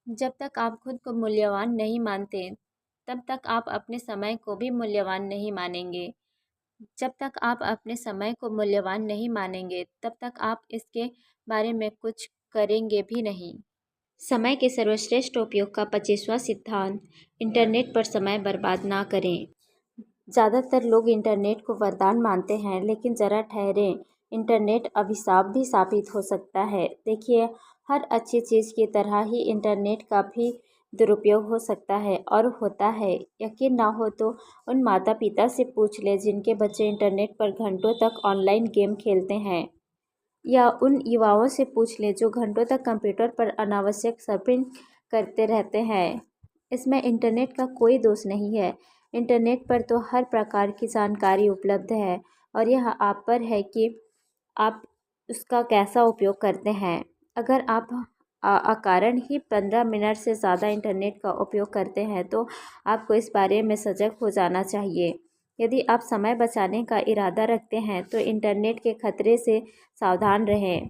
जब तक आप खुद को मूल्यवान नहीं मानते, तब तक आप अपने समय को भी मूल्यवान नहीं मानेंगे। जब तक आप अपने समय को मूल्यवान नहीं मानेंगे, तब तक आप इसके बारे में कुछ करेंगे भी नहीं। समय के सर्वश्रेष्ठ उपयोग का 25वां सिद्धांत, इंटरनेट पर समय बर्बाद ना करें। ज़्यादातर लोग इंटरनेट को वरदान मानते हैं, लेकिन ज़रा ठहरें, इंटरनेट अभिशाप भी साबित हो सकता है। देखिए, हर अच्छी चीज़ की तरह ही इंटरनेट का भी दुरुपयोग हो सकता है और होता है। यकीन ना हो तो उन माता पिता से पूछ लें जिनके बच्चे इंटरनेट पर घंटों तक ऑनलाइन गेम खेलते हैं, या उन युवाओं से पूछ लें जो घंटों तक कंप्यूटर पर अनावश्यक सर्फिंग करते रहते हैं। इसमें इंटरनेट का कोई दोष नहीं है। इंटरनेट पर तो हर प्रकार की जानकारी उपलब्ध है और यह आप पर है कि आप उसका कैसा उपयोग करते हैं। अगर आप अकारण ही 15 मिनट से ज़्यादा इंटरनेट का उपयोग करते हैं तो आपको इस बारे में सजग हो जाना चाहिए। यदि आप समय बचाने का इरादा रखते हैं तो इंटरनेट के खतरे से सावधान रहें।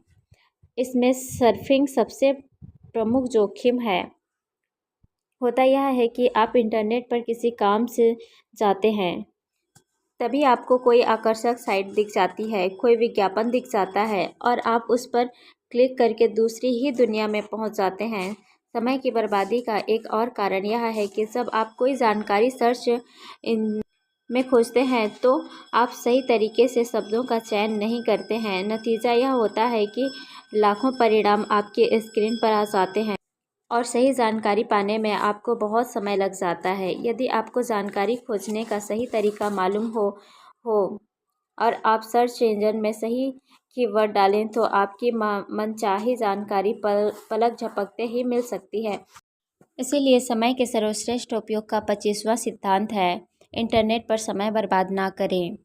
इसमें सर्फिंग सबसे प्रमुख जोखिम है। होता यह है कि आप इंटरनेट पर किसी काम से जाते हैं, तभी आपको कोई आकर्षक साइट दिख जाती है, कोई विज्ञापन दिख जाता है और आप उस पर क्लिक करके दूसरी ही दुनिया में पहुंच जाते हैं। समय की बर्बादी का एक और कारण यह है कि जब आप कोई जानकारी सर्च इन में खोजते हैं तो आप सही तरीके से शब्दों का चयन नहीं करते हैं। नतीजा यह होता है कि लाखों परिणाम आपके स्क्रीन पर आ जाते हैं और सही जानकारी पाने में आपको बहुत समय लग जाता है। यदि आपको जानकारी खोजने का सही तरीका मालूम हो और आप सर्च इंजन में सही कीवर्ड डालें तो आपकी मनचाही जानकारी पलक झपकते ही मिल सकती है। इसीलिए समय के सर्वश्रेष्ठ उपयोग का 25वां सिद्धांत है, इंटरनेट पर समय बर्बाद ना करें।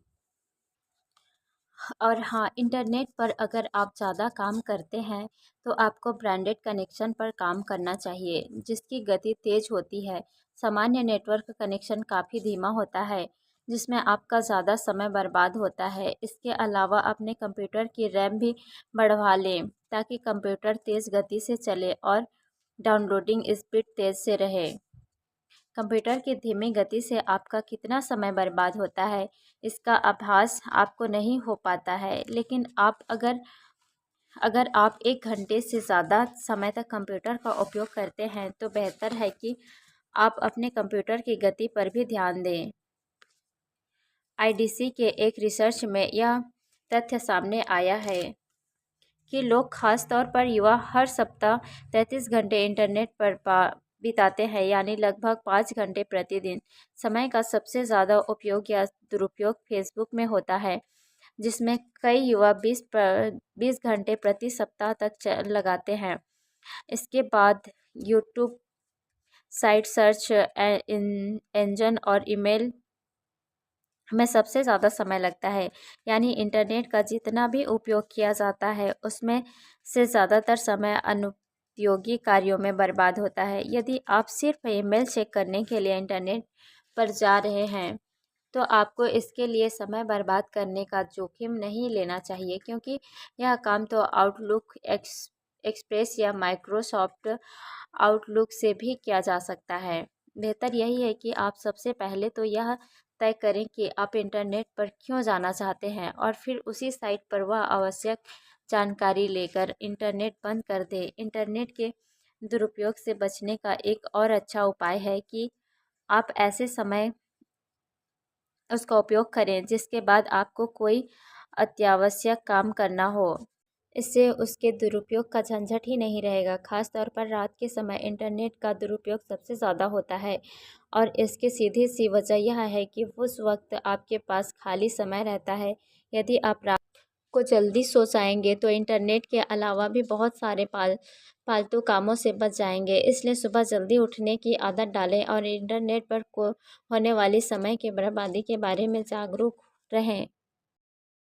और हाँ, इंटरनेट पर अगर आप ज़्यादा काम करते हैं तो आपको ब्रांडेड कनेक्शन पर काम करना चाहिए, जिसकी गति तेज़ होती है। सामान्य नेटवर्क कनेक्शन काफ़ी धीमा होता है, जिसमें आपका ज़्यादा समय बर्बाद होता है। इसके अलावा अपने कंप्यूटर की रैम भी बढ़वा लें ताकि कंप्यूटर तेज़ गति से चले और डाउनलोडिंग स्पीड तेज़ से रहे। कंप्यूटर की धीमी गति से आपका कितना समय बर्बाद होता है, इसका आभास आपको नहीं हो पाता है, लेकिन अगर आप 1 घंटे से ज़्यादा समय तक कंप्यूटर का उपयोग करते हैं तो बेहतर है कि आप अपने कंप्यूटर की गति पर भी ध्यान दें। आईडीसी के एक रिसर्च में यह तथ्य सामने आया है कि लोग, खास तौर पर युवा, हर सप्ताह 33 घंटे इंटरनेट पर बिताते हैं, यानी लगभग 5 घंटे प्रतिदिन। समय का सबसे ज़्यादा उपयोग या दुरुपयोग फेसबुक में होता है, जिसमें कई युवा 20 घंटे प्रति सप्ताह तक लगाते हैं। इसके बाद यूट्यूब, साइट सर्च इंजन और ईमेल में सबसे ज़्यादा समय लगता है। यानी इंटरनेट का जितना भी उपयोग किया जाता है उसमें से ज़्यादातर समय अनुपयोगी कार्यों में बर्बाद होता है। यदि आप सिर्फ ईमेल चेक करने के लिए इंटरनेट पर जा रहे हैं तो आपको इसके लिए समय बर्बाद करने का जोखिम नहीं लेना चाहिए, क्योंकि यह काम तो आउटलुक एक्सप्रेस या माइक्रोसॉफ्ट आउटलुक से भी किया जा सकता है। बेहतर यही है कि आप सबसे पहले तो यह तय करें कि आप इंटरनेट पर क्यों जाना चाहते हैं और फिर उसी साइट पर वह आवश्यक जानकारी लेकर इंटरनेट बंद कर दें। इंटरनेट के दुरुपयोग से बचने का एक और अच्छा उपाय है कि आप ऐसे समय उसका उपयोग करें जिसके बाद आपको कोई अत्यावश्यक काम करना हो। इससे उसके दुरुपयोग का झंझट ही नहीं रहेगा। खास तौर पर रात के समय इंटरनेट का दुरुपयोग सबसे ज़्यादा होता है और इसकी सीधी सी वजह यह है कि उस वक्त आपके पास खाली समय रहता है। यदि आप रात को जल्दी सो जाएंगे तो इंटरनेट के अलावा भी बहुत सारे फालतू कामों से बच जाएंगे। इसलिए सुबह जल्दी उठने की आदत डालें और इंटरनेट पर होने वाली समय की बर्बादी के बारे में जागरूक रहें।